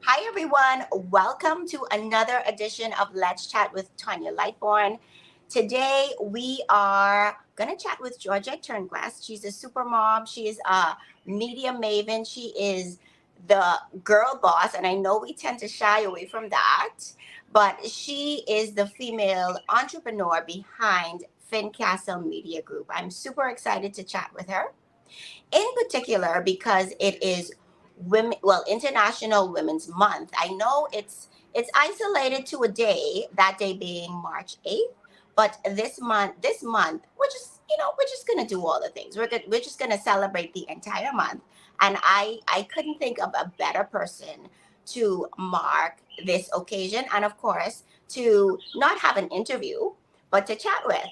Hi, everyone. Welcome to another edition of Let's Chat with Tanya Lightborn. Today, we are going to chat with Georgette Turnquest. She's a super mom. She is a media maven. She is the girl boss. And I know we tend to shy away from that, but she is the female entrepreneur behind Fincastle Media Group. I'm super excited to chat with her in particular because it is International Women's Month. I know it's isolated to a day, that day being March 8th, but this month we're just going to do all the things. We're just going to celebrate the entire month, and I couldn't think of a better person to mark this occasion, and of course to not have an interview but to chat with.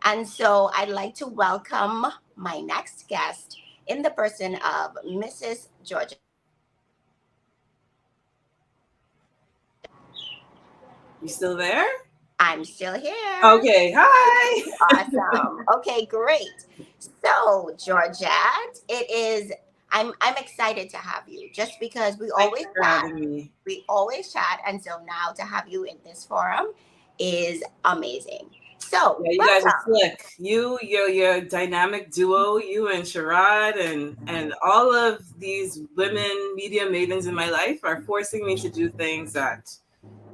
And so I'd like to welcome my next guest in the person of Mrs. Georgette. You still there? I'm still here. Okay. Hi. Awesome. Okay, great. So, Georgette, it is I'm excited to have you just because we Thank always you for chat. having me. We always chat, and so now to have you in this forum is amazing. So, Yeah, you guys are welcome. slick. Your dynamic duo, you and Sharad, and all of these women media mavens in my life are forcing me to do things that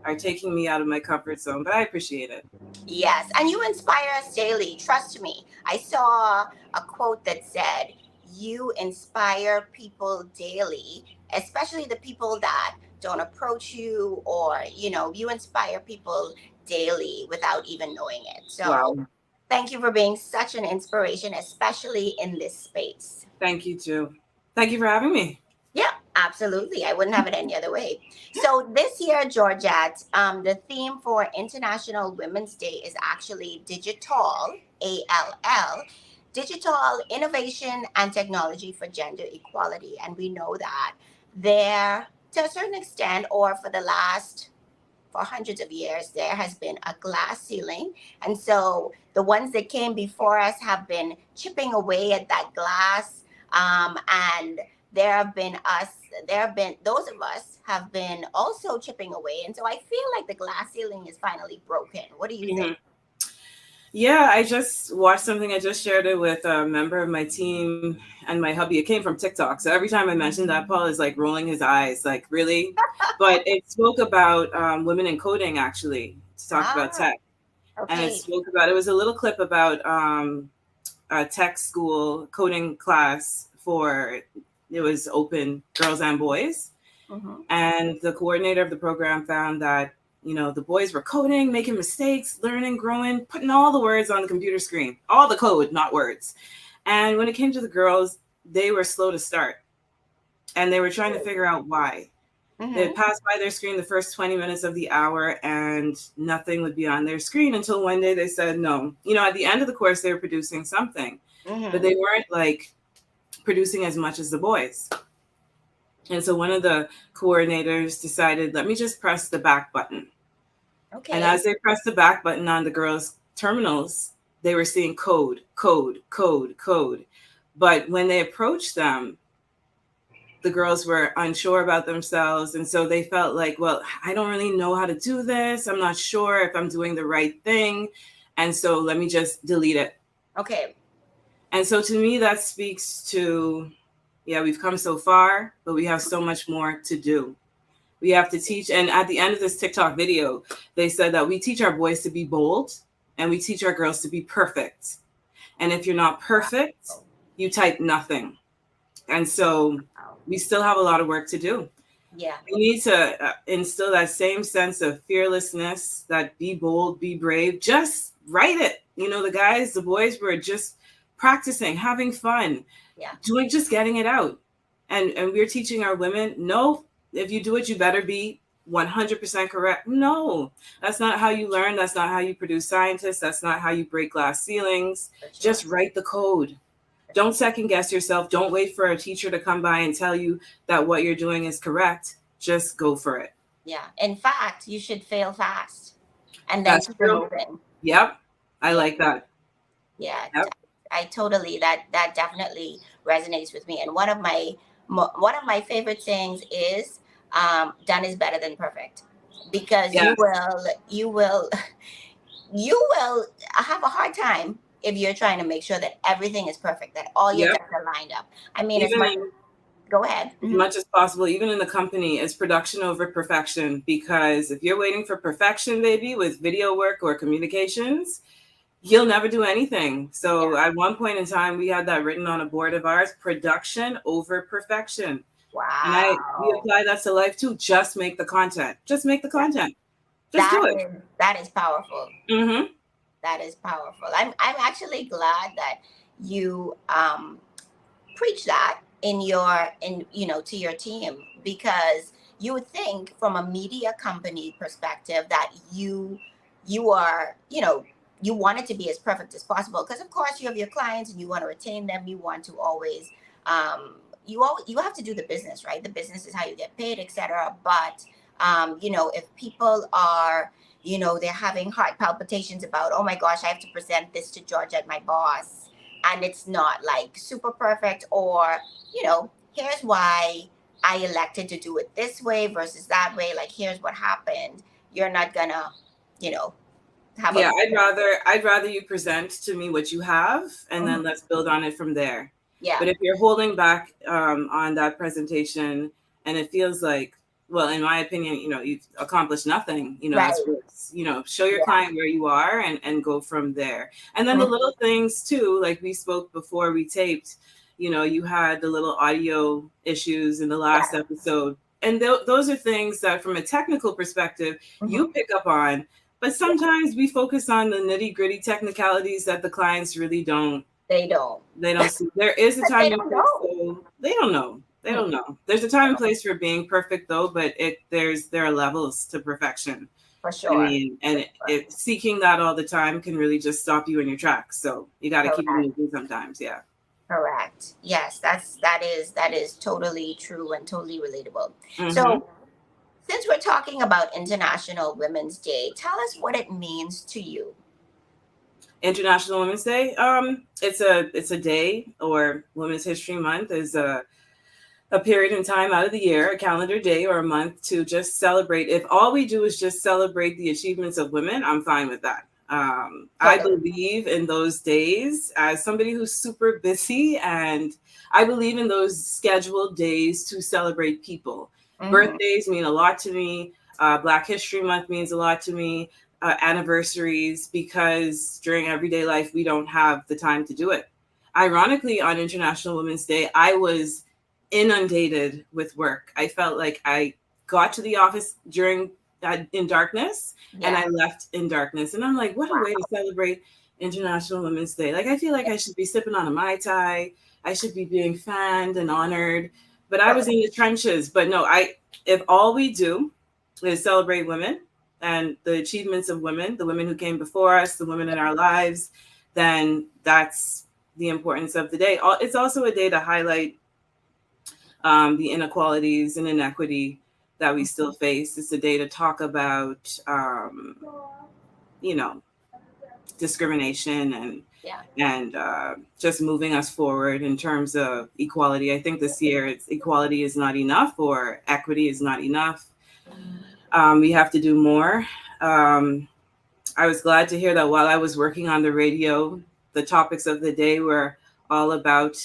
are taking me out of my comfort zone. But I appreciate it. Yes, and you inspire us daily. Trust me. I saw a quote that said, "You inspire people daily, especially the people that don't approach you, or, you inspire people daily without even knowing it." So, Wow. thank you for being such an inspiration, especially in this space. Thank you too. Thank you for having me. Yeah, absolutely. I wouldn't have it any other way. So this year, Georgette, the theme for International Women's Day is actually digital, ALL, digital innovation and technology for gender equality. And we know that there, to a certain extent, or for hundreds of years, there has been a glass ceiling. And so the ones that came before us have been chipping away at that glass. And there have been us, there have been those of us have been also chipping away. And so I feel like the glass ceiling is finally broken. What do you think? Mhm. Yeah, I just watched something. I just shared it with a member of my team and my hubby. It came from TikTok. So every time I mentioned that, Paul is like rolling his eyes, like, really? But it spoke about women in coding, actually. It talked about Ah, tech. And it okay. spoke about, it was a little clip about a tech school coding class for, it was open girls and boys. Mm-hmm. And the coordinator of the program found that, the boys were coding, making mistakes, learning, growing, putting all the words on the computer screen, all the code, not words. And when it came to the girls, they were slow to start and they were trying to figure out why. They Mm-hmm. passed by their screen the first 20 minutes of the hour and nothing would be on their screen until one day they said no. At the end of the course, they were producing something, but Mm-hmm. they weren't like producing as much as the boys. And so one of the coordinators decided, let me just press the back button. And Okay. as they pressed the back button on the girls' terminals, they were seeing code, code, code, code. But when they approached them, the girls were unsure about themselves. And so they felt like, well, I don't really know how to do this. I'm not sure if I'm doing the right thing. And so let me just delete it. Okay. And so to me, that speaks to, yeah, we've come so far, but we have so much more to do. We have to teach. And at the end of this TikTok video, they said that we teach our boys to be bold and we teach our girls to be perfect. And if you're not perfect, Wow. you type nothing. And so Wow. we still have a lot of work to do. Yeah. We need to instill that same sense of fearlessness, that be bold, be brave, just write it. The boys were just practicing, having fun, Yeah. doing, just getting it out. And we're teaching our women, no, if you do it, you better be 100% correct. No, that's not how you learn. That's not how you produce scientists. That's not how you break glass ceilings. For sure. Just write the code. For Don't sure. second guess yourself. Don't wait for a teacher to come by and tell you that what you're doing is correct. Just go for it. Yeah. In fact, you should fail fast and then That's keep it true. moving. Yep. I Yeah. like that. Yeah. Yep. I totally that definitely resonates with me. And one of my favorite things is done is better than perfect, because Yes. you will have a hard time if you're trying to make sure that everything is perfect, that all your Yep. ducks are lined up. I mean, as Even much. in, Go ahead. as much as possible, even in the company, it's production over perfection. Because if you're waiting for perfection, baby, with video work or communications, you'll never do anything. So Yeah. at one point in time, we had that written on a board of ours: production over perfection. And we Wow. apply that to life too. Just make the content. Just make the That, content. Just do that it. is that is powerful. Mm-hmm. That is powerful. I'm actually glad that you preach that in your in you know to your team, because you would think from a media company perspective that you are, you want it to be as perfect as possible, because of course you have your clients and you want to retain them. You want to always, you have to do the business, right? The business is how you get paid, etc. But if people are, they're having heart palpitations about, oh my gosh, I have to present this to Georgette, my boss, and it's not like super perfect, or here's why I elected to do it this way versus that way, like here's what happened. You're not gonna, you know have Yeah, a. I'd rather you present to me what you have, and then Mhm. let's build on it from there. Yeah. But if you're holding back on that presentation, and it feels like, well, in my opinion, you've accomplished nothing. It's Right. worse. Show your Yeah. client where you are, and go from there. And then the Mhm. little things too, like we spoke before we taped. You had the little audio issues in the last Yeah. episode, and those are things that, from a technical perspective, Mhm. you pick up on, but Yeah. sometimes we focus on the nitty gritty technicalities that the clients really don't. They don't. They don't see. There is a They time and don't place, know. so they don't know. They Mhm. don't know. There's a time and place for being perfect, though, but there are levels to perfection. For I sure. mean, For and sure. it seeking that all the time can really just stop you in your tracks. So you got to keep it Correct. moving sometimes. Yeah. Correct. Yes, that is totally true and totally relatable. Hmm. So, since we're talking about International Women's Day, tell us what it means to you. International Women's Day. It's a day, or Women's History Month is a period in time out of the year, a calendar day or a month, to just celebrate. If all we do is just celebrate the achievements of women, I'm fine with that. I Totally. believe in those days as somebody who's super busy, and I believe in those scheduled days to celebrate people. Hmm. Birthdays mean a lot to me. Black History Month means a lot to me. Anniversaries, because during everyday life, we don't have the time to do it. Ironically, on International Women's Day, I was inundated with work. I felt like I got to the office during in darkness, and Yeah. I left in darkness. And I'm like, what a way to Wow. celebrate International Women's Day. Like, I feel like I should be sipping on a Mai Tai. I should be being fanned and honored. But I was in the trenches. But no, if all we do is celebrate women and the achievements of women, the women who came before us, the women in our lives, then that's the importance of the day. It's also a day to highlight the inequalities and inequity that we still face. It's a day to talk about, you know, discrimination, Yeah. and just moving us forward in terms of equality. I think this year it's equality is not enough, or equity is not enough. We have to do more. Um, I was glad to hear that while I was working on the radio, the topics of the day were all about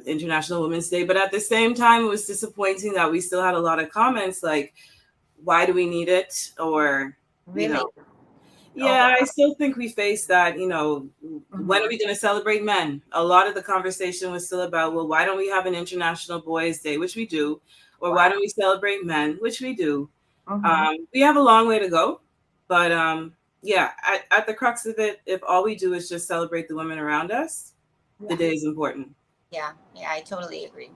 International Women's Day. But at the same time, it was disappointing that we still had a lot of comments like, why do we need it? Or, you Really. know, Oh yeah, I wow. still think we face that, when are Hmm. we going to celebrate men? A lot of the conversation was still about, well, why don't we have an International Boys Day, which we do? Or why Wow. don't we celebrate men, which we do? Hmm. We have a long way to go, but yeah, at the crux of it, if all we do is just celebrate the women around us, the Yeah. day is important. Yeah. Yeah. I totally agree.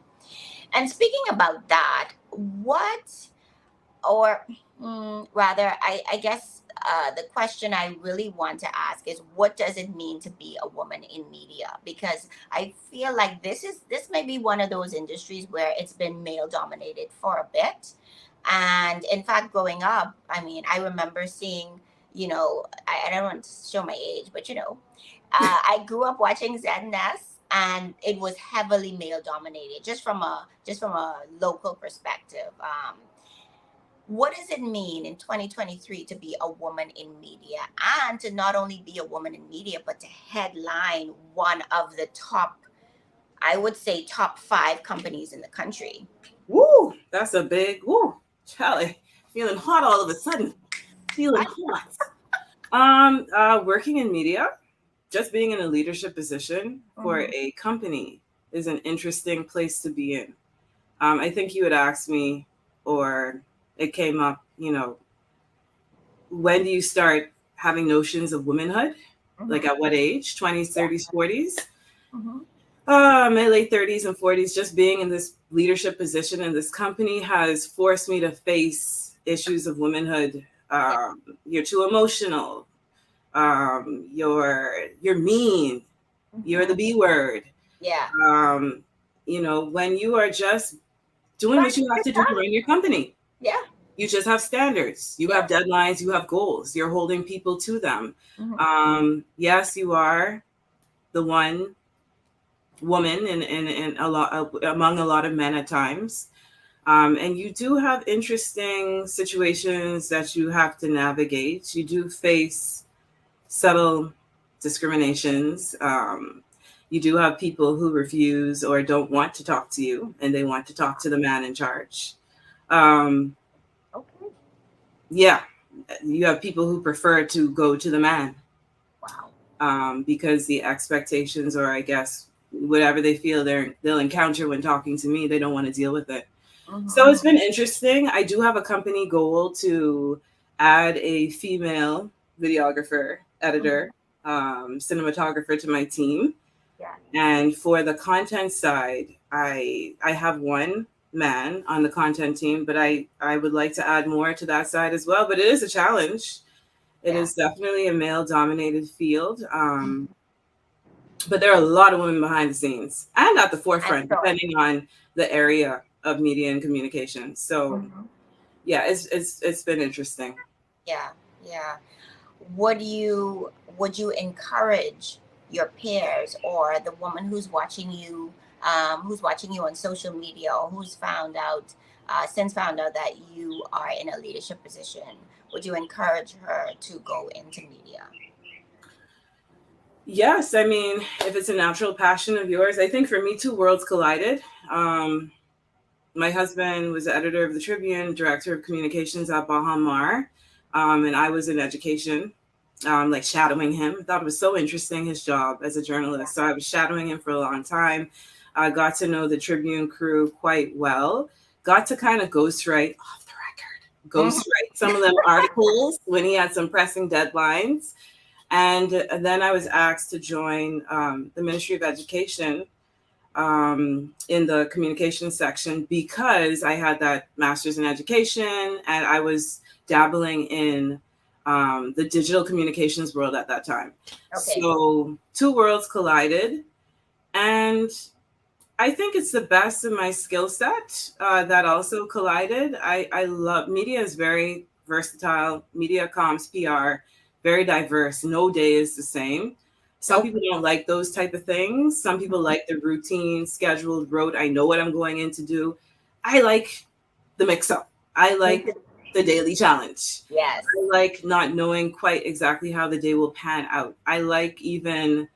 And speaking about that, what, or rather, I guess the question I really want to ask is, what does it mean to be a woman in media? Because I feel like this may be one of those industries where it's been male dominated for a bit. And in fact, growing up, I mean, I remember seeing, I don't want to show my age, but I grew up watching Zen Ness. and it was heavily male dominated, just from a local perspective. What does it mean in 2023 to be a woman in media, and to not only be a woman in media but to headline one of the top, I would say, top 5 companies in the country? Woo, that's a big woo, Charlie. Feeling hot all of a sudden. Feeling hot. Working in media, just being in a leadership position for Mhm. a company is an interesting place to be in. I think you had asked me, or it came up, when do you start having notions of womanhood? Like Mhm. at what age? 20s, Yeah. 30s, 40s? Mhm. My late 30s and 40s, just being in this leadership position in this company has forced me to face issues of womanhood. Yeah. You're too emotional. You're mean. You're the Mhm. B word. Yeah. Um, when you are just doing what Trying to you have get to do to done. run your company, Yeah. you just have standards, you have Yeah. deadlines, you have goals, you're holding people to them. Mhm. Yes, you are the one woman in a lot among a lot of men at times. And you do have interesting situations that you have to navigate. You do face subtle discriminations. You do have people who refuse or don't want to talk to you, and they want to talk to the man in charge. Um, Okay. yeah, you have people who prefer to go to the man, Wow. because the expectations, or I guess whatever they feel they'll encounter when talking to me, they don't want to deal with it. So it's Mhm. been interesting. I do have a company goal to add a female videographer, editor, Mhm. cinematographer to my team. Yeah. And for the content side, I have one man on the content team, but I would like to add more to that side as well. But it is a challenge. It Yeah. is definitely a male dominated field. Mhm. But there are a lot of women behind the scenes and at the I'm forefront, sure. depending on the area of media and communication. So Mhm. yeah, it's been interesting. Yeah. Yeah. Would you encourage your peers or the woman who's watching you on social media, or who's found out since found out that you are in a leadership position? Would you encourage her to go into media? Yes, I mean, if it's a natural passion of yours, I think for me, two worlds collided. Um, my husband was the editor of the Tribune, director of communications at Bahamar, and I was in education, like shadowing him. I thought it was so interesting, his job as a Yeah. journalist. So I was shadowing him for a long time. I got to know the Tribune crew quite well. Got to kind of ghostwrite off the record, Mhm. ghostwrite some of them articles when he had some pressing deadlines. And then I was asked to join the Ministry of Education in the communication section because I had that master's in education and I was dabbling in the digital communications world at that time. Okay. So two worlds collided. And I think it's the best of my skill set that also collided. I love media is very versatile. Media, comms, PR, very diverse. No day is the same. Some Nope. people don't like those type of things. Some people like the routine, scheduled, rote. I know what I'm going in to do. I like the mix up. I Me like too. the daily challenge. Yes. I like not knowing quite exactly how the day will pan out. I like even,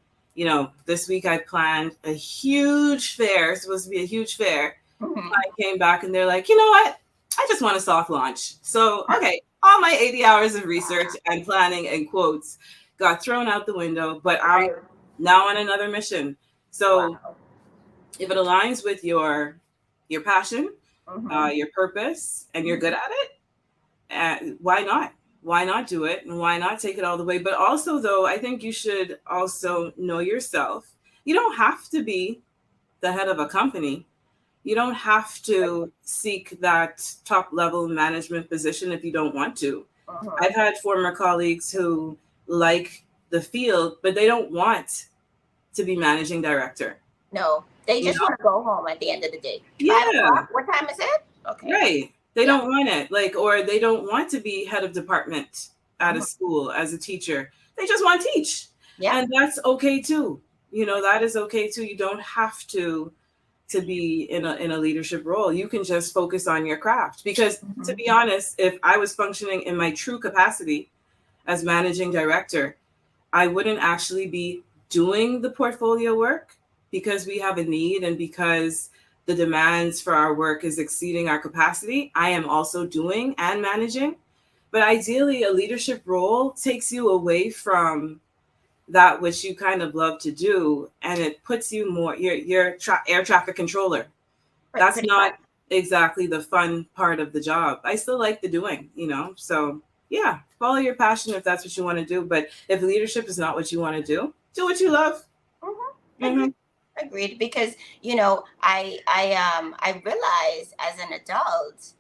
this week I planned a huge fair, supposed to be a huge fair. Mhm. I came back and they're like, you know what? I just want a soft launch. So, okay, all my 80 hours of research and planning and quotes got thrown out the window, but I'm Right. now on another mission. So, Wow. if it aligns with your passion, Mhm. your purpose, and you're good Mhm. at it, why not? Why not do it? And why not take it all the way? But also, though, I think you should also know yourself. You don't have to be the head of a company. You don't have to seek that top level management position if you don't want to. Mhm. I've had former colleagues who like the field, but they don't want to be managing director. No, they You just know? want to go home at the end of the day. Yeah, 5 o'clock. What time is it? Okay. right. They Yeah. don't want it. Like, or they don't want to be head of department at a Mhm. school as a teacher. They just want to teach. Yeah. And that's okay too. that is okay too. You don't have to be in a leadership role. You can just focus on your craft. Because to Mhm. be honest, if I was functioning in my true capacity as managing director, I wouldn't actually be doing the portfolio work because we have a need and because the demands for our work is exceeding our capacity. I am also doing and managing. But ideally, a leadership role takes you away from that which you kind of love to do, and it puts you more, you're air traffic controller. That's Pretty much. not exactly the fun part of the job. I still like the doing. So yeah, follow your passion if that's what you want to do. But if leadership is not what you want to do what you love. Agreed. Hmm. Agreed. Because I realize as an adult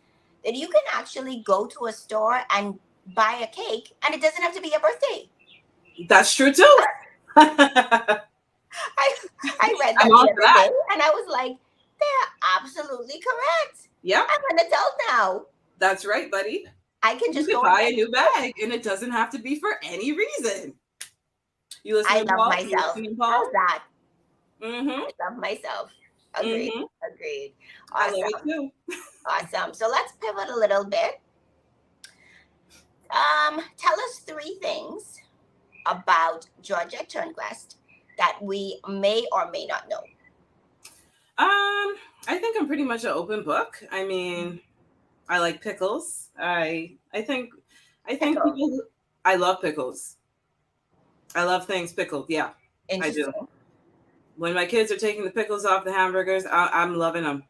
that you can actually go to a store and buy a cake, and it doesn't have to be a birthday. That's true too. I'm I I read that all the for other day, that. and I was like, they're absolutely correct. Yep, I'm an adult now. that's right, buddy. I can You just could go and buy get a new a cake. bag and it doesn't have to be for any reason. You I listening, love Paul? You myself. listening, How's Paul? that? Mm-hmm. I love myself. Agreed. Mm-hmm. Agreed. I love it Awesome. too. Awesome. So let's pivot a little bit. Tell us three things about Georgette Turnquest that we may or may not know. I think I'm pretty much an open book. I mean, I like pickles. I think Pickle. I love pickles. I love things pickled. Yeah, I do. Interesting. When my kids are taking the pickles off the hamburgers, I'm loving them.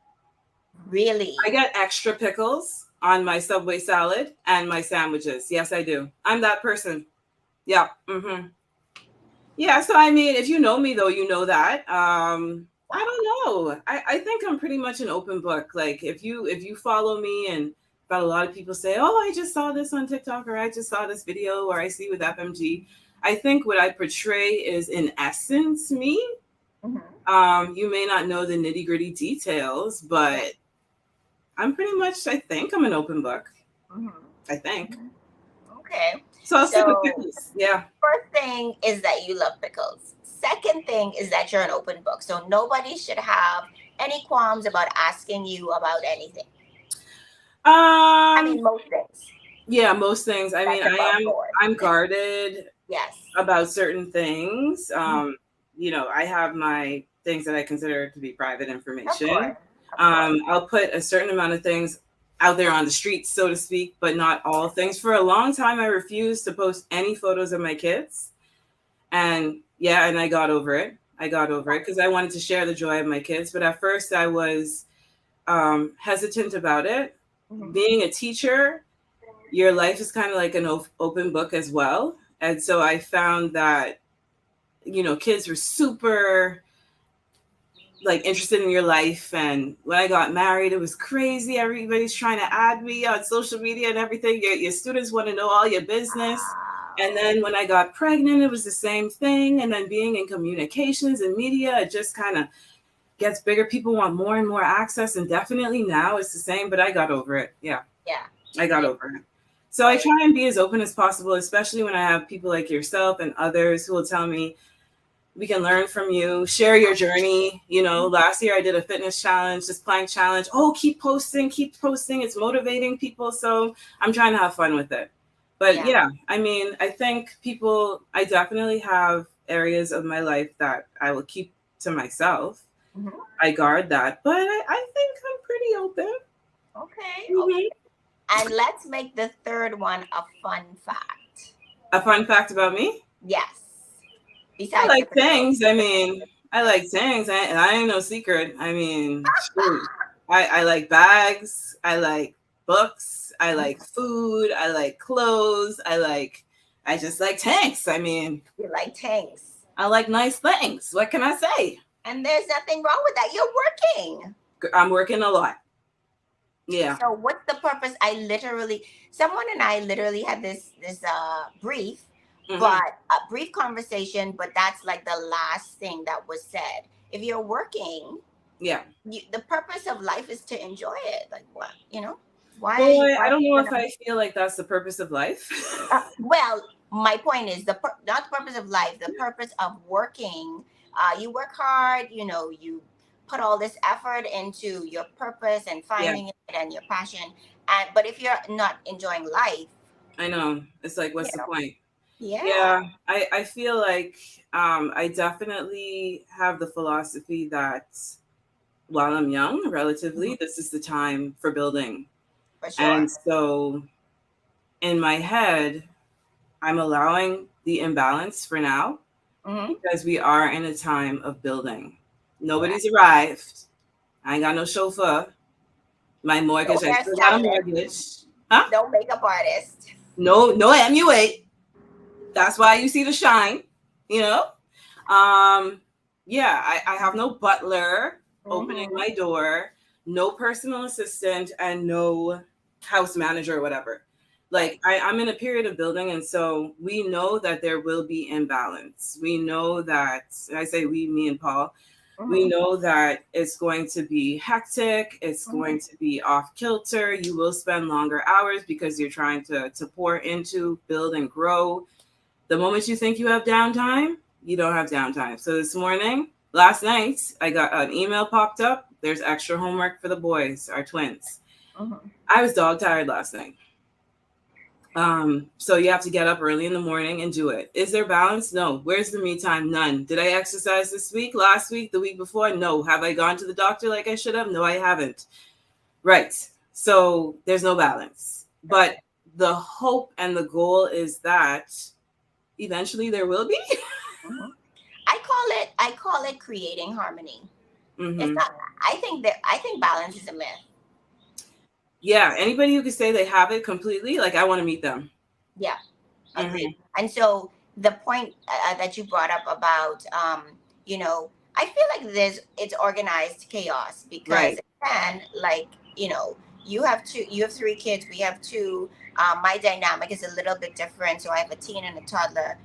I Really? get extra pickles on my Subway salad and my sandwiches. Yes, I do. I'm that person. Yeah. Mm-hmm. Yeah. So I mean, if you know me though, you know that. I Wow. don't know. I think I'm pretty much an open book. Like if you follow me, and got a lot of people say, "Oh, I just saw this on TikTok," or "I just saw this video," or "I see with FMG." I think what I portray is in essence me. Hmm. You may not know the nitty gritty details, Yeah. but I'm pretty much. I think I'm an open book. Hmm. I think. Hmm. Okay. So I'll stick with So pickles. Yeah. first thing is that you love pickles. Second thing is that you're an open book. So nobody should have any qualms about asking you about anything. I Um. mean, most things. Yeah. Most things. I mean, That's above board. I'm guarded Yes. about certain things. Mhm. I have my things that I consider to be private Of information. course. Of course. I'll put a certain amount of things out there on the streets, so to speak, but not all things. For a long time, I refused to post any photos of my kids. And yeah, and I got over it. I got over it because I wanted to share the joy of my kids. But at first, I was hesitant about it. Mhm. Being a teacher, your life is kind of like an open book as well. And so I found that kids were super like interested in your life. And when I got married, it was crazy. Everybody's trying to add me on social media and everything. Your students want to know all your business. And Wow. then when I got pregnant, it was the same thing. And then being in communications and media, it just kind of gets bigger. People want more and more access. And definitely now it's the same, but I got over it. Yeah, Yeah. I got Yeah. over it. So I I try and be as open as possible, especially when I have people like yourself and others who will tell me, we can learn from you, share your journey. Last year I did a fitness challenge, this plank challenge. Oh, keep posting, keep posting. It's motivating people. So I'm trying to have fun with it. But yeah. yeah, I mean, I think I definitely have areas of my life that I will keep to myself. Mhm. I guard that, but I think I'm pretty open. Okay. Okay. Hmm. And let's make the third one a fun fact. A fun fact about me: Yes. I Besides the like pickle. things. I mean, I like things, and I ain't no secret. I mean, shoot. I like bags. I like books. I like food. I like clothes. I just like tanks. I mean, You like tanks. I like nice things. What can I say? And there's nothing wrong with that. You're working. I'm working a lot. Yeah. So what's the purpose? Someone and I literally had this brief, Hmm. but a brief conversation, but that's like the last thing that was said. If you're working, Yeah. the purpose of life is to enjoy it. Like what, why are you Boy, why I are don't you know if gonna I feel like that's the purpose of life. well, my point is not the purpose of life, the purpose of working you work hard, you put all this effort into your purpose and Yeah, finding it and your passion. And but if you're not enjoying life, I know. It's like, you what's the know, point? yeah. Yeah, I feel like I definitely have the philosophy that while I'm young, Mhm. relatively, this is the time for building. For sure. And so in my head, I'm allowing the imbalance for now Hmm. because we are in a time of building. Correct. Nobody's arrived. I ain't got no chauffeur. My No mortgage, I still got a hairstylist, mortgage. Huh? no makeup artist. No MUA. That's why you see the shine, you know? Um, yeah, I have no butler opening Hmm. my door, no personal assistant, and no house manager or whatever. Right. Like I'm in a period of building, and so we know that there will be imbalance. We know that, and I say we, me and Paul, we Hmm. know that it's going to be hectic, it's Hmm. going to be off kilter. You will spend longer hours because you're trying to pour into, build, and grow. The moment you think you have downtime, you don't have downtime. So last night, I got an email popped up. There's extra homework for the boys, our twins. Hmm. I was dog tired last night. So you have to get up early in the morning and do it. Is there balance? No. Where's the me time? None. Did I exercise this week, last week, the week before? No. Have I gone to the doctor like I should have? No, I haven't. Right. So there's no balance. But Right. the hope and the goal is that eventually there will be. Hmm. I call it creating harmony. It's Hmm. not. I think balance is a myth. Yeah, anybody who could say they have it completely, like I want to meet them. Yeah. Agreed. Hmm. And so the point that you brought up about, I feel like it's organized chaos because Right. again, like, you have three kids, we have two. My dynamic is a little bit different, so I have a teen and a toddler,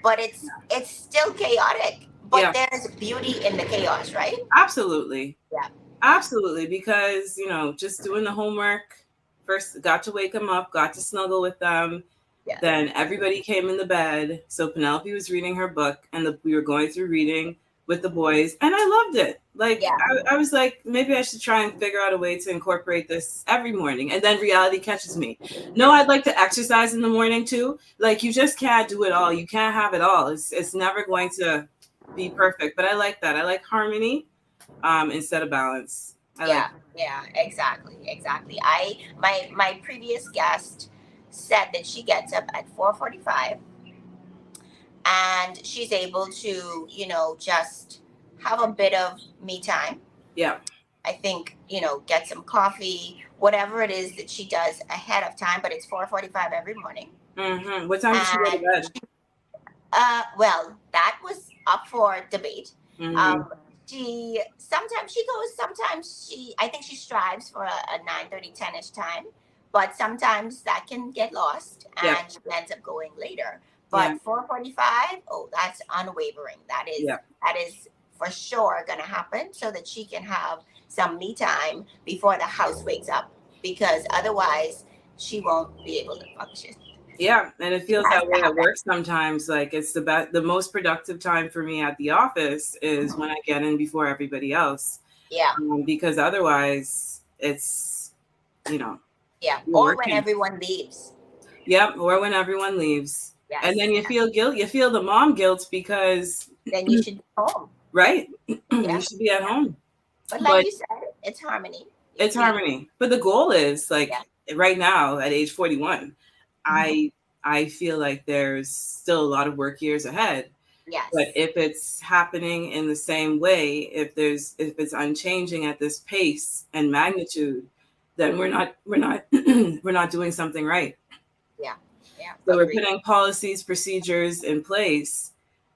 but it's still chaotic. But Yeah, there's beauty in the chaos, right? absolutely. Yeah. Absolutely. Because, just doing the homework, first got to wake them up, got to snuggle with them. Yes. Then everybody came in the bed. So Penelope was reading her book, and we were going through reading with the boys, and I loved it. Like Yeah. I was like, maybe I should try and figure out a way to incorporate this every morning. And then reality catches me. No, I'd like to exercise in the morning too. Like you just can't do it all. You can't have it all. It's never going to be perfect. But I like that. I like harmony instead of balance. I like Yeah, yeah, exactly. My previous guest said that she gets up at 4:45 and she's able to, just have a bit of me time. yeah. I think, get some coffee, whatever it is that she does ahead of time, but it's 4:45 every morning. What time did she go to And bed? well, that was up for debate. Mm-hmm. Um, she sometimes she goes, sometimes I think she strives for a 9:30, 10ish time, but sometimes that can get lost Yeah. and she ends up going later. Yeah. But 4:45, oh, that's unwavering. Yeah. That is for sure gonna happen so that she can have some me time before the house wakes up, because otherwise she won't be able to function. Yeah, and it She feels has that to way have at that. work sometimes. Like it's the most productive time for me at the office is when Mhm. I get in before everybody else, Yeah. because otherwise it's you know Yeah, you're or when working. everyone leaves. Yep, or when everyone leaves, and Yes, then you feel guilt. You feel the mom guilt because then you should be home. right, you Yeah, should be at yeah. home, But like but you said, it's harmony. it's harmony. But the goal is Yeah. like right now at age 41, Hmm. I feel like there's still a lot of work years ahead. But Yes. if it's happening in the same way, if it's unchanging at this pace and Mhm. magnitude, then we're not we're not doing something right. Yeah. Yeah. So we're Agreed. putting policies, procedures in place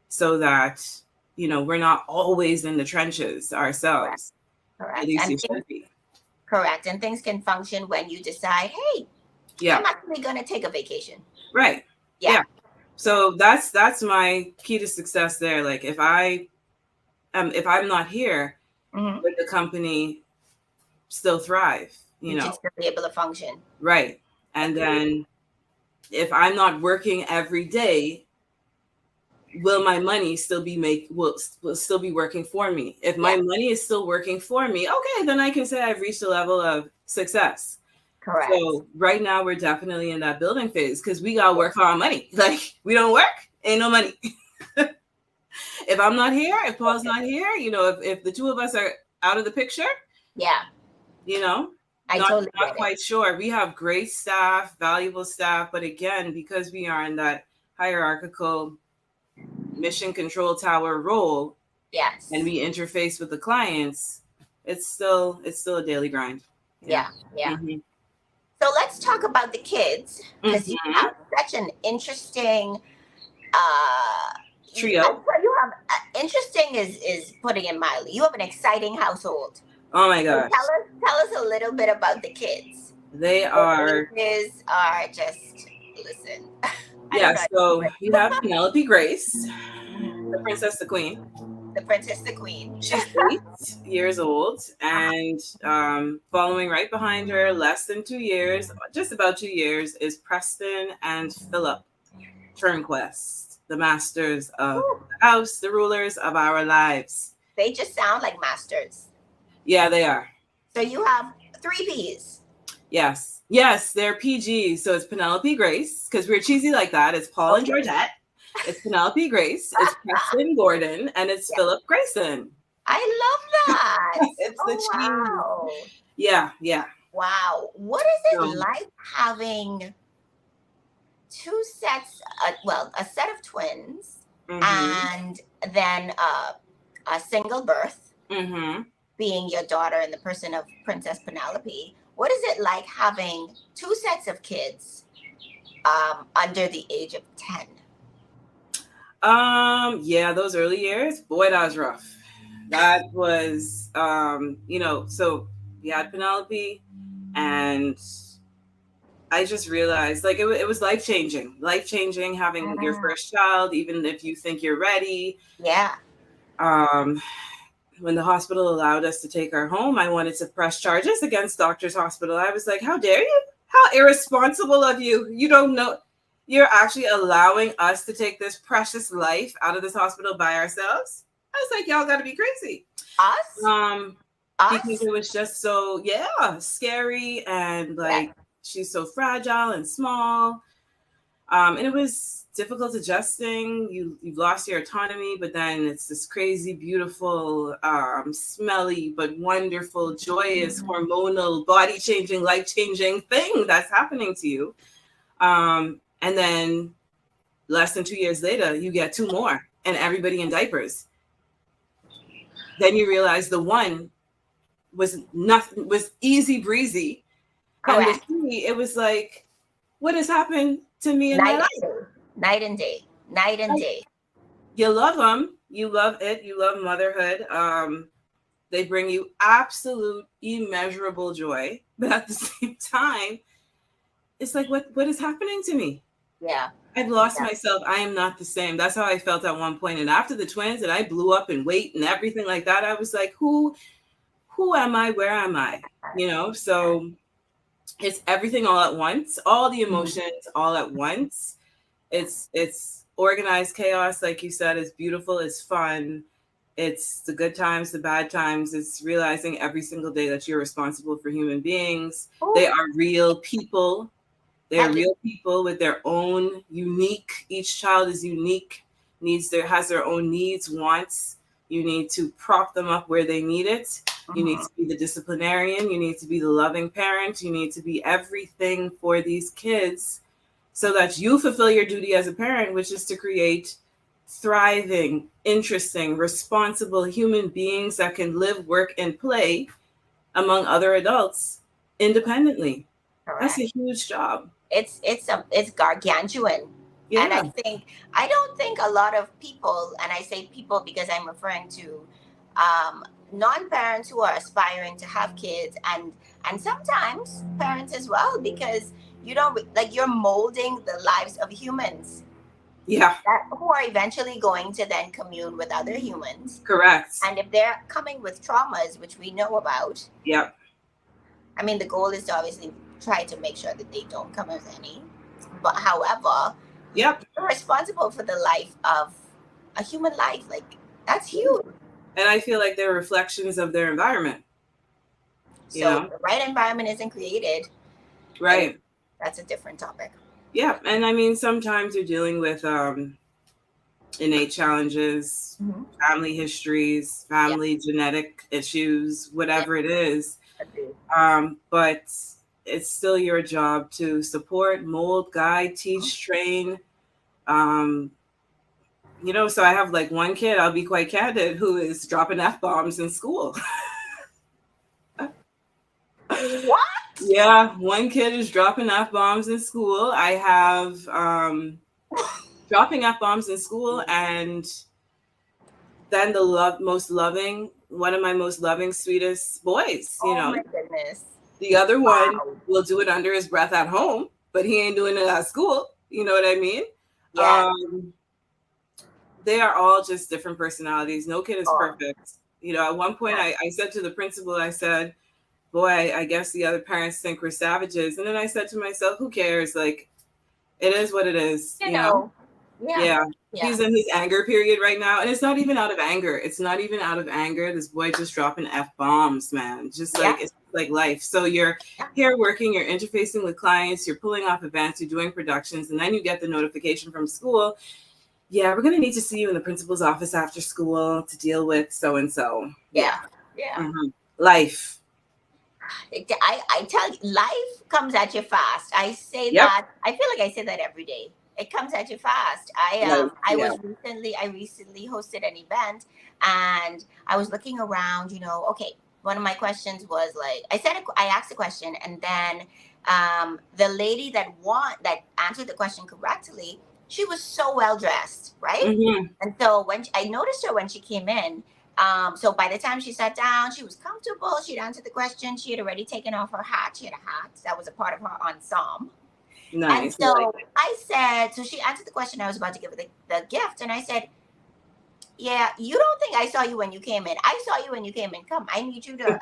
so that we're not always in the trenches Correct. ourselves. At Correct. least And you things should be. correct. And things can function when you decide, hey, Yeah. I'm actually gonna take a vacation. Right. Yeah. Yeah. So that's my key to success there. Like if I'm not here, Hmm. would the company still thrive? You should still be able to function. Right. And Agreed. then if I'm not working every day, will my money still be will still be working for me? If my Yeah, money is still working for me, okay, then I can say I've reached a level of success. correct. So right now we're definitely in that building phase because we gotta work for our money. Like we don't work, ain't no money. If I'm not here, if Paul's not here, if the two of us are out of the picture, Yeah, you know, I not totally not get it. quite sure. We have great staff, valuable staff, but again, because we are in that hierarchical mission control tower role and Yes. we interface with the clients, it's still a daily grind. Yeah. Yeah, yeah. Hmm. So let's talk about the kids because you Hmm. have such an interesting. Uh, Trio. you have interesting is putting it mildly. You have an exciting household. Oh my So gosh. tell us a little bit about the kids. They Their are, ages are just listen. I don't yeah, know. so you have Penelope Grace, the princess, the queen. The princess, the queen. She's 8 years old, and following right behind her, less than 2 years, just about 2 years, is Preston and Philip Turnquest, the masters of Whew. the house, the rulers of our lives. They just sound like masters. Yeah, they are. So you have three P's. Yes. Yes, they're PG. So it's Penelope Grace, because we're cheesy like that. It's Paul and Okay. Georgette. It's Penelope Grace. It's Preston Gordon. And it's Yeah, Philip Grayson. I love that. It's the Oh cheese. wow. Yeah, yeah. Wow. What is it So, like having two sets, well, a set of twins mm-hmm, and then a single birth, mm-hmm. being your daughter in the person of Princess Penelope? What is it like having two sets of kids under the age of 10? Yeah, those early years, boy, that was rough. That was, so we had Penelope, and I just realized, like, it was life changing having your Mm, first child, even if you think you're ready. yeah. Um, when the hospital allowed us to take her home, I wanted to press charges against Doctors Hospital. I was like, how dare you? How irresponsible of you. You don't know. You're actually allowing us to take this precious life out of this hospital by ourselves. I was like, y'all got to be crazy. Us? Um, because Us? it was just so, yeah, scary, and Yeah. like she's so fragile and small. And it was difficult adjusting. You've lost your autonomy, but then it's this crazy, beautiful, smelly but wonderful, joyous, hormonal, body changing, life changing thing that's happening to you. And then less than 2 years later, you get two more, and everybody in diapers. Then you realize the one was nothing, was easy breezy, and the Correct. three, it was like, what has happened to me in my Night life? and day. Night and day. Night and day. You love them, you love it, you love motherhood. They bring you absolute immeasurable joy, but at the same time, it's like, what is happening to me? Yeah. I've lost Yeah. myself. I am not the same. That's how I felt at one point. And after the twins, and I blew up in weight and everything like that, I was like, who am I? Where am I? So it's everything all at once, all the emotions all at once. It's organized chaos, like you said. It's beautiful, it's fun, it's the good times, the bad times. It's realizing every single day that you're responsible for human beings. They Ooh, are real people. They're and real people with their own unique, each child is unique, has their own needs, wants. You need to prop them up where they need it. You need to be the disciplinarian, you need to be the loving parent, you need to be everything for these kids so that you fulfill your duty as a parent, which is to create thriving, interesting, responsible human beings that can live, work, and play among other adults independently. That's correct. a huge job. It's gargantuan. And Yeah. I don't think a lot of people, and I say people because I'm referring to non-parents who are aspiring to have kids, and sometimes parents as well, because you don't like, you're molding the lives of humans Yeah. who are eventually going to then commune with other humans. Correct. And if they're coming with traumas, which we know about, Yep. I mean, the goal is to obviously try to make sure that they don't come with any. But however, Yep. you're responsible for the life of a human life. Like, that's huge. And I feel like they're reflections of their environment. So the right environment isn't created. Right. That's a different topic. Yeah. And I mean, sometimes you're dealing with innate challenges, family histories, family genetic issues, whatever it is. But it's still your job to support, mold, guide, teach, train. So I have like one kid, I'll be quite candid, who is dropping F-bombs in school. What? Yeah, one kid is dropping F-bombs in school. I have dropping F-bombs in school, and then one of my most loving, sweetest boys, Oh my goodness. The other one will do it under his breath at home, but he ain't doing it at school. You know what I mean? Yeah. They are all just different personalities. No kid is perfect. At one point I said to the principal, I said, boy, I guess the other parents think we're savages. And then I said to myself, who cares? Like, it is what it is, you know? Yeah. He's in his anger period right now. And it's not even out of anger. It's not even out of anger. This boy just dropping F-bombs, man. Just like, it's like life. So you're here working, you're interfacing with clients, you're pulling off events, you're doing productions, and then you get the notification from school. Yeah, we're going to need to see you in the principal's office after school to deal with so-and-so. Yeah. Life. I tell you, life comes at you fast. I say that. I feel like I say that every day. It comes at you fast. I recently hosted an event, and I was looking around. Okay, one of my questions was like, I asked a question, and then the lady that answered the question correctly, she was so well dressed, right? And so I noticed her when she came in. So by the time she sat down, she was comfortable. She'd answered the question. She had already taken off her hat. She had a hat. That was a part of her ensemble. Nice. And so I said, so she answered the question. I was about to give her the gift. And I said, yeah, you don't think I saw you when you came in. I saw you when you came in. Come, I need you to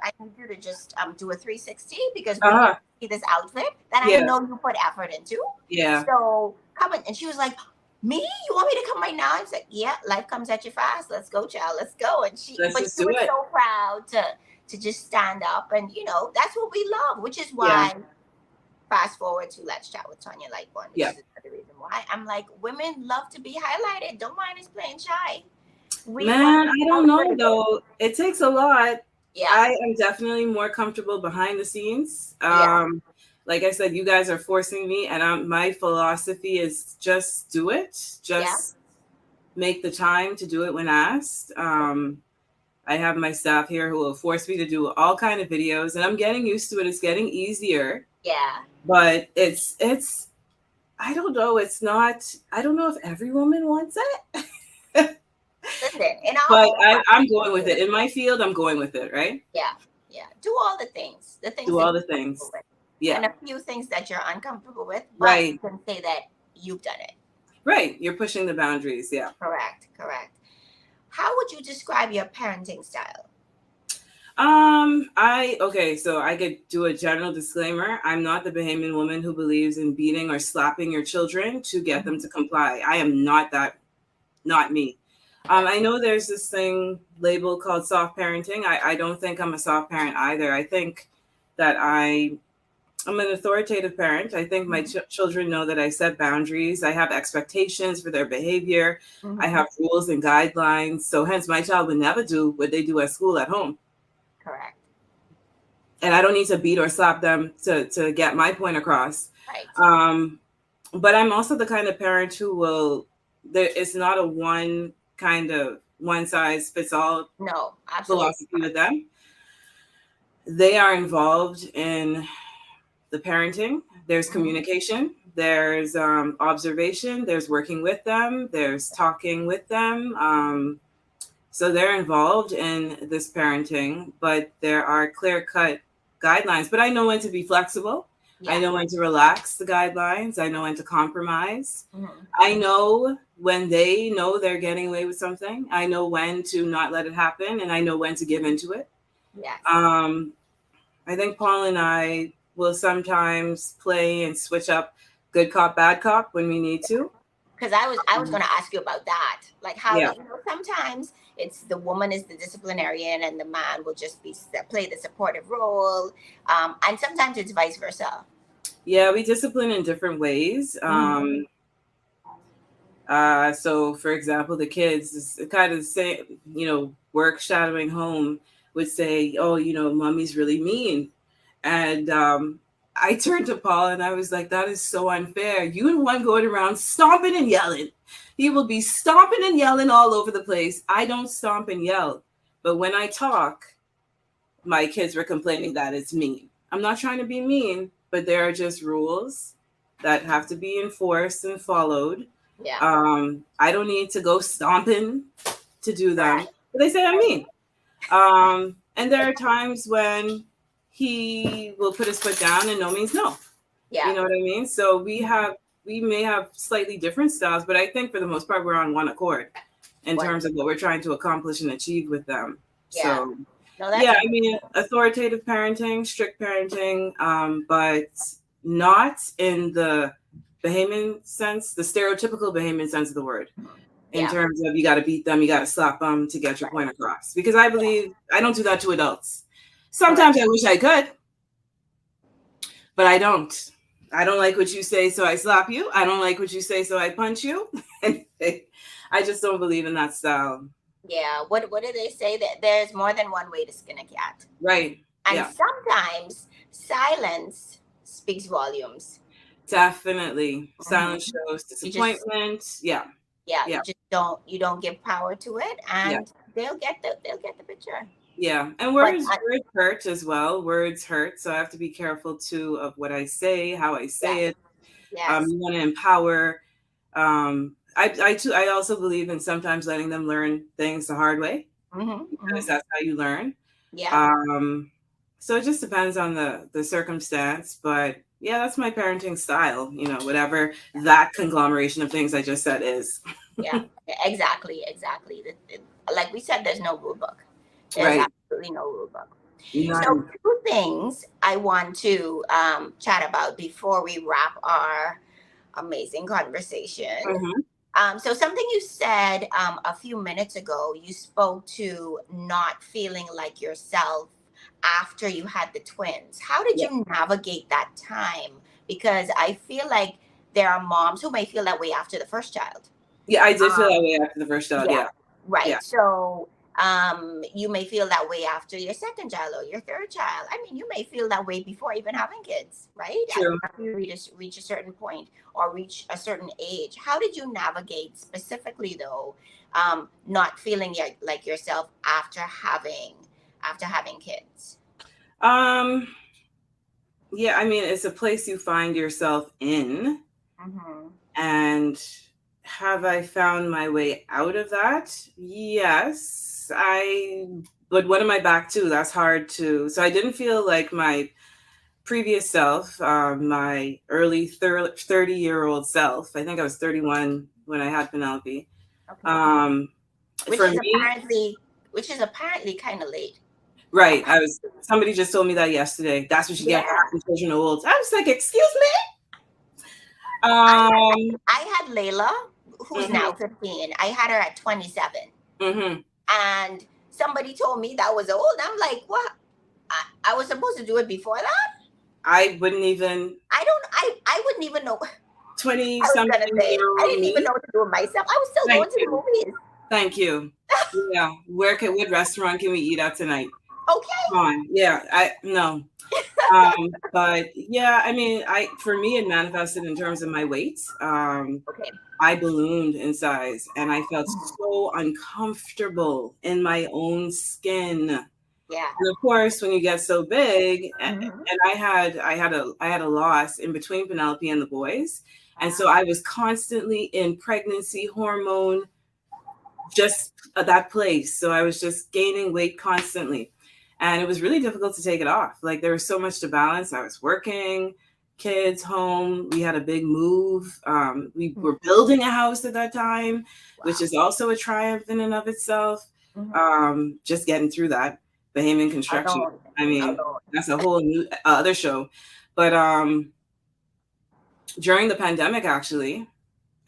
just do a 360 because when you see this outfit that I know you put effort into. Yeah. So come in. And she was like, me? You want me to come right now? I said, yeah, life comes at you fast. Let's go, child. Let's go. And she was so proud to just stand up. And, that's what we love, which is why fast forward to Let's Chat with Tanya Lightborn, which is another reason why I'm like, women love to be highlighted. Don't mind us playing shy. Man, I don't know, though. It takes a lot. Yeah. I am definitely more comfortable behind the scenes. Like I said, you guys are forcing me, and my philosophy is just do it. Just make the time to do it when asked. I have my staff here who will force me to do all kind of videos, and I'm getting used to it. It's getting easier. Yeah. But it's I don't know. It's not. I don't know if every woman wants it. But I'm going with it. In my field, I'm going with it, right? Yeah. Yeah. Do all the things. Do all the things. Yeah. And a few things that you're uncomfortable with, but you can say that you've done it. Right. You're pushing the boundaries. Yeah. Correct. How would you describe your parenting style? So I could do a general disclaimer. I'm not the Bahamian woman who believes in beating or slapping your children to get them to comply. I am not that, not me. I know there's this thing labeled called soft parenting. I don't think I'm a soft parent either. I think that I'm an authoritative parent. I think my children know that I set boundaries. I have expectations for their behavior. I have rules and guidelines. So hence my child would never do what they do at school at home. Correct. And I don't need to beat or slap them to get my point across. Right. But I'm also the kind of parent who it's not a one size fits all philosophy with them. They are involved in the parenting. There's communication, there's observation, there's working with them, there's talking with them. So they're involved in this parenting, but there are clear-cut guidelines. But I know when to be flexible. Yeah. I know when to relax the guidelines. I know when to compromise. I know when they know they're getting away with something. I know when to not let it happen, and I know when to give into it. Yeah. I think Paul and I will sometimes play and switch up good cop, bad cop when we need to. Because I was going to ask you about that. Like how Yeah. do sometimes it's the woman is the disciplinarian and the man will just be play the supportive role, and sometimes it's vice versa. Yeah, we discipline in different ways. Mm-hmm. So, for example, the kids kind of say, work shadowing home would say, "Oh, mommy's really mean," and I turned to Paul and I was like, "That is so unfair. You the one going around stomping and yelling. He will be stomping and yelling all over the place. I don't stomp and yell, but when I talk, my kids were complaining that it's mean. I'm not trying to be mean, but there are just rules that have to be enforced and followed. Yeah. I don't need to go stomping to do them. Right. But they say I'm Right. mean. And there are times when he will put his foot down and no means no. You Yeah. know what I mean? So we may have slightly different styles, but I think for the most part we're on one accord in terms of what we're trying to accomplish and achieve with them. Yeah. So No, that's yeah, I interesting. mean, authoritative parenting, strict parenting, but not in the Bahamian sense, the stereotypical Bahamian sense of the word, in Yeah. terms of you got to beat them, you got to slap them to get your Right. point across. Because I Yeah. believe I don't do that to adults. Correct. Sometimes I wish I could, but I don't. I don't like what you say, so I slap you. I don't like what you say, so I punch you. And I just don't believe in that style. Yeah. What do they say that there's more than one way to skin a cat? Right. And Yeah. sometimes silence speaks volumes. Definitely. Mhm. Silence shows You just disappointment. Yeah. yeah, Yeah. you don't give power to it, Yeah. and they'll get the picture. Yeah. And But words hurt as well. Words hurt. So I have to be careful too of what I say, how I say yes, it. yes. You want to empower. I also believe in sometimes letting them learn things the hard way Hmm. because Hmm. that's how you learn. Yeah, Um, so it just depends on the circumstance. But yeah, that's my parenting style, whatever that conglomeration of things I just said is. yeah. Exactly, exactly. Like we said, there's no rule book. There's Right. absolutely no rule book. So None. two things I want to chat about before we wrap our amazing conversation. Mhm. So something you said a few minutes ago, you spoke to not feeling like yourself after you had the twins. How did Yeah. you navigate that time? Because I feel like there are moms who may feel that way after the first child. Yeah, I did feel that Um, way after the first child. yeah, Yeah. Yeah. right. So you may feel that way after your second child or your third child. I mean, you may feel that way before even having kids, right? True. After you reach a certain point or reach a certain age. How did you navigate specifically though, not feeling like yourself after having kids? Um, yeah, I mean, it's a place you find yourself in. Mm-hmm. And have I found my way out of that? Yes. But what am I back to? That's hard to. So I didn't feel like my previous self, my early 30-year-old self. I think I was 31 when I had Penelope. Okay. Um, Which for is me, apparently which is apparently kind of late. right. Apparently. Somebody just told me that yesterday. That's what you get for Yeah. having children old. I was like, excuse me? I had Um, I had Layla, who's mhm, now 15. I had her at 27. mhm. And somebody told me that was old. I'm like, what? I was supposed to do it before that? I wouldn't even I wouldn't even know. 20 I was gonna something say year I old didn't even me. know what to do with myself. I was still Thank going to the you. movies. Thank you. Yeah. What restaurant can we eat at tonight? Okay. Come on. Yeah. I no. But yeah, I mean, for me it manifested in terms of my weight. Okay. I ballooned in size and I felt Mhm. so uncomfortable in my own skin. Yeah. And of course, when you get so big, Hmm. and I had a loss in between Penelope and the boys, and so Wow. I was constantly in pregnancy hormone, just that place. So I was just gaining weight constantly, and it was really difficult to take it off. Like there was so much to balance. I was working, kids home. We had a big move. We Mhm. were building a house at that time, which Wow. is also a triumph in and of itself. Hmm. Just getting through that Bahamian construction. Alone. I mean, Alone. that's a whole new other show. But during the pandemic, actually,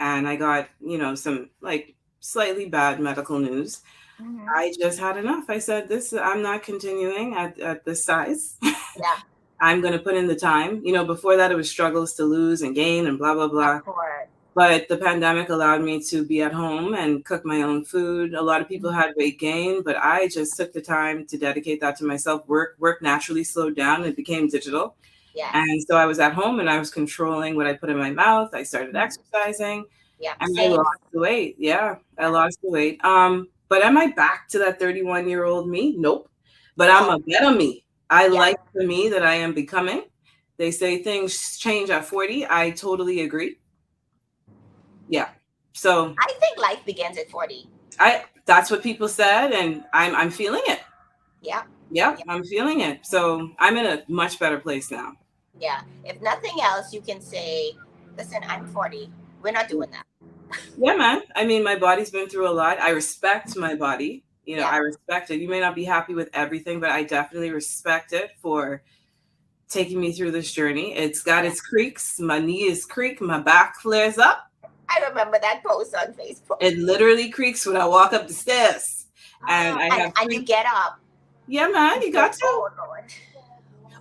and I got, some like slightly bad medical news. Mm-hmm. I just had enough. I said, I'm not continuing at this size. Yeah, I'm going to put in the time. Before that, it was struggles to lose and gain and blah, blah, blah. of course. But the pandemic allowed me to be at home and cook my own food. A lot of people had weight gain, but I just took the time to dedicate that to myself. Work naturally slowed down and became digital. Yes. And so I was at home and I was controlling what I put in my mouth. I started Mhm. exercising Yeah, and I same. lost the weight. Yeah, I Yeah. lost the weight. But am I back to that 31-year-old me? Nope. But I'm No. a better me. I Yeah. like the me that I am becoming. They say things change at 40. I totally agree. Yeah. So I think life begins at 40. that's what people said, and I'm feeling it. Yeah. Yeah, Yeah. I'm feeling it. So I'm in a much better place now. Yeah. If nothing else, you can say, listen, I'm 40. We're not doing that. Yeah, man. I mean, my body's been through a lot. I respect my body. Yeah. I respect it. You may not be happy with everything, but I definitely respect it for taking me through this journey. It's got Yeah. its creaks. My knees creak. My back flares up. I remember that post on Facebook. It literally creaks when I walk up the stairs. And I have And you three. get up. Yeah, man, you got to. Oh, Lord.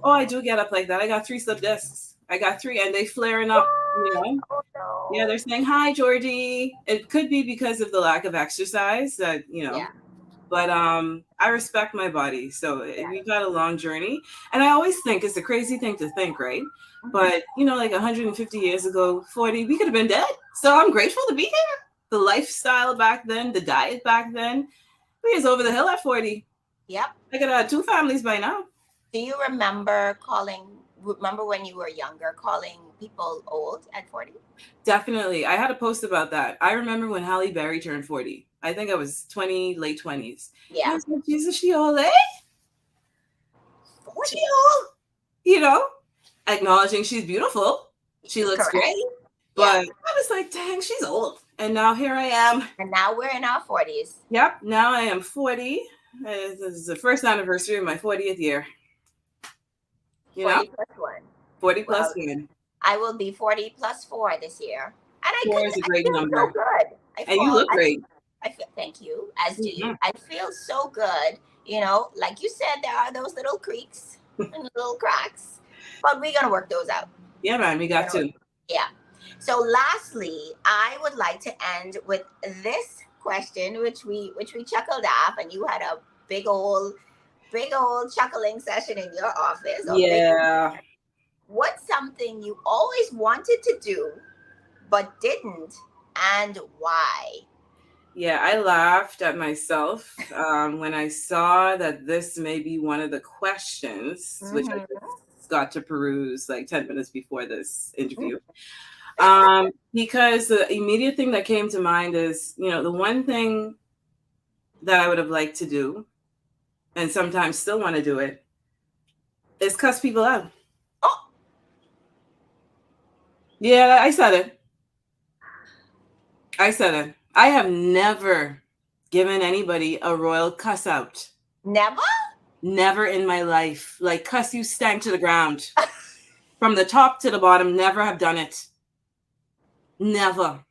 Oh, I do get up like that. I got 3 slip discs. I got 3, and they flaring up. What? Oh, Yeah, no. they're saying hi, Georgie. It could be because of the lack of exercise that Yeah. But I respect my body. So Yeah. we've got a long journey, and I always think it's a crazy thing to think, right? Mhm. But like 150 years ago, 40, we could have been dead. So I'm grateful to be here. The lifestyle back then, the diet back then, we was over the hill at 40. Yep. I could have 2 families by now. Do you remember when you were younger, calling people old at 40? Definitely. I had a post about that. I remember when Halle Berry turned 40. I think I was 20, late 20s. And I Yeah. was like, Jesus, she old, eh? 40. She old. Acknowledging she's beautiful. She looks Correct. great. Yeah. But I was like, dang, she's old. And now here I am. And now we're in our 40s. Yep. Now I am 40. This is the first anniversary of my 40th year. 40 plus 1. 40 plus Well, 1. I will be 40 plus 4 this year. And 4 is a I great feel so number. good. And you look great. I feel, thank you, as do Mhm. you. I feel so good. Like you said, there are those little creaks and little cracks, but we're going to work those out. Yeah, man, we got to. Yeah. So lastly, I would like to end with this question, which we chuckled at, and you had a big old chuckling session in your office. Yeah. What's something you always wanted to do but didn't, and why? Yeah, I laughed at myself when I saw that this may be one of the questions, which I just got to peruse like 10 minutes before this interview. Because the immediate thing that came to mind is, the one thing that I would have liked to do, and sometimes still want to do it, is cuss people out. Oh, yeah, I said it. I have never given anybody a royal cuss out. never? Never in my life. Like, cuss you stank to the ground. From the top to the bottom, never have done it. Never.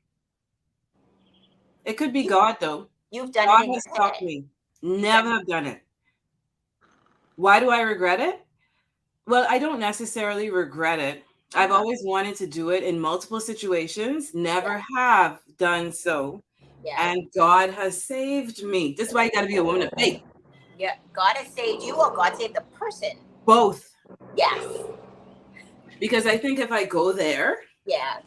It could be God, though. You've done God it in has your stopped head. me. Never have done it. Why do I regret it? Well, I don't necessarily regret it. I've always wanted to do it in multiple situations, never have done so. Yeah. And God has saved me. This is why you got to be a woman of faith. Yeah. God has saved you, or God saved the person? Both. Yes. Because I think if I go there, Yeah.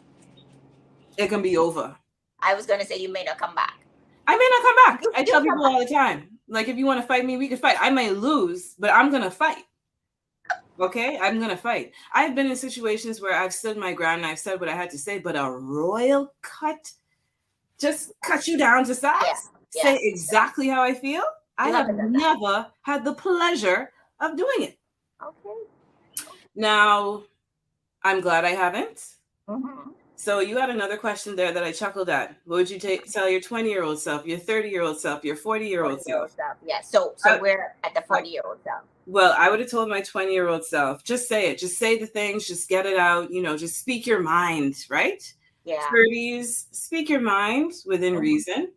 it can be over. I was going to say you may not come back. I may not come back. I tell come people all the time, like, if you want to fight me, we can fight. I may lose, but I'm going to fight. Okay? I'm going to fight. I've been in situations where I've stood my ground and I've said what I had to say, but a royal cut, just cut you down to size, say exactly how I feel. I have never had the pleasure of doing it. Okay. Now, I'm glad I haven't. Mm-hmm. So you had another question there that I chuckled at. What would you tell your 20-year-old self, your 30-year-old self, your 40-year-old self? Yeah. So we're at the 40-year-old self. Well, I would have told my 20-year-old self, just say it. Just say the things. Just get it out. Just speak your mind, right? Yeah. 30s, speak your mind within Mhm. reason.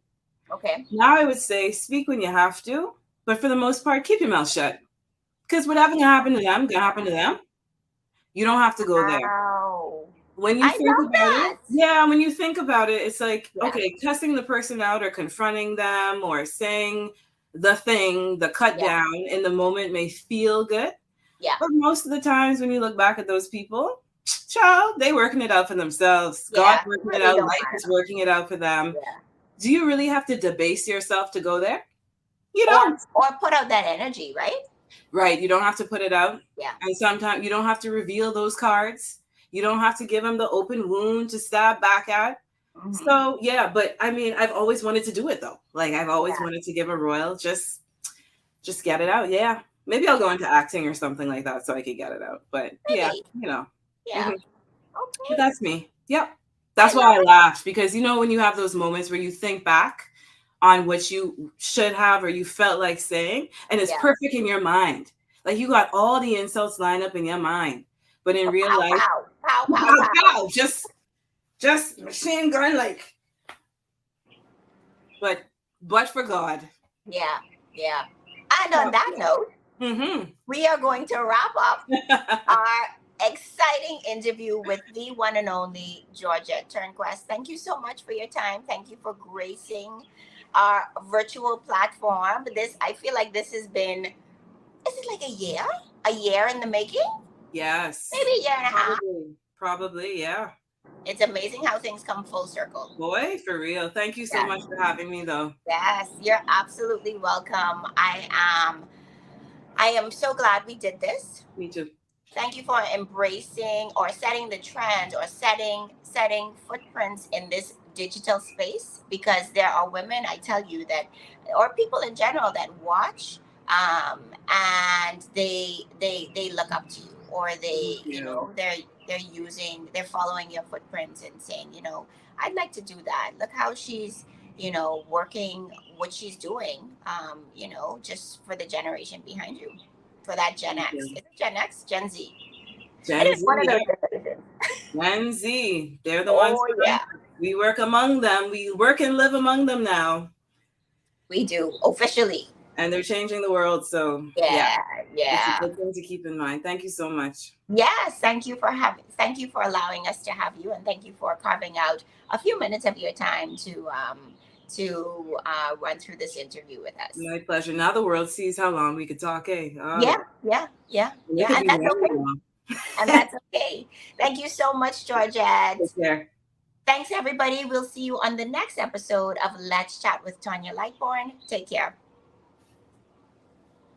Okay. Now I would say speak when you have to, but for the most part, keep your mouth shut. Because whatever gonna happen to them, gonna happen to them. You don't have to go there. Wow. When you I think love about it, that. yeah, when you think about it, it's like, Yeah. okay, cussing the person out or confronting them or saying the thing, the cut Yeah. down in the moment may feel good. Yeah. But most of the times when you look back at those people, child, they working it out for themselves. God's Yeah. It working it really out. don't Life is matter. working it out for them. Yeah. Do you really have to debase yourself to go there? You Or don't. put out that energy, right? Right. You don't have to put it out. Yeah. And sometimes you don't have to reveal those cards. You don't have to give them the open wound to stab back at. Hmm. So yeah, but I mean, I've always wanted to do it though. Like I've always Yeah. wanted to give a royal, just get it out. Yeah. Maybe I'll go into acting or something like that so I could get it out. But yeah, Maybe. you know. Yeah. Mhm. But Okay. that's me. Yep. I That's love why I it. laughed because when you have those moments where you think back on what you should have or you felt like saying, and it's Yeah. perfect in your mind. Like you got all the insults lined up in your mind. But in real Pow life, pow. Pow pow pow, pow. pow, just machine gun like but for God. Yeah. Yeah. And on So, that note, mm-hmm. we are going to wrap up our exciting interview with the one and only Georgette Turnquest. Thank you so much for your time. Thank you for gracing our virtual platform. This I feel like this has been, is it like a year in the making? Maybe Yes. a year and a half. Probably, yeah. It's amazing how things come full circle. Boy, for real. Thank you so Yeah. much for having me though. Yes, you're absolutely welcome. I am so glad we did this. Me too. Thank you for embracing or setting the trend or setting footprints in this digital space, because there are women, I tell you, that, or people in general, that watch, and they look up to you, or Thank they, you. they're following your footprints and saying, I'd like to do that. Look how she's, working what she's doing, just for the generation behind you, for that Gen Thank X. you. Is it Gen X? Gen Z. It Gen is Z, one of those yeah. generations. Gen Z. They're the ones Oh behind yeah, us. We work among them. We work and live among them now. we do officially. And they're changing the world. So yeah, Yeah, it's a yeah. good thing to keep in mind. Thank you so much. Yes, thank you for allowing us to have you, and thank you for carving out a few minutes of your time to run through this interview with us. My pleasure. Now the world sees how long we could talk, eh? Oh Yeah, yeah. yeah, yeah, And it yeah, could and be that's very okay. long. And that's okay. Thank you so much, Georgette. Take care. Thanks, everybody. We'll see you on the next episode of Let's Chat with Tanya Lightborn. Take care.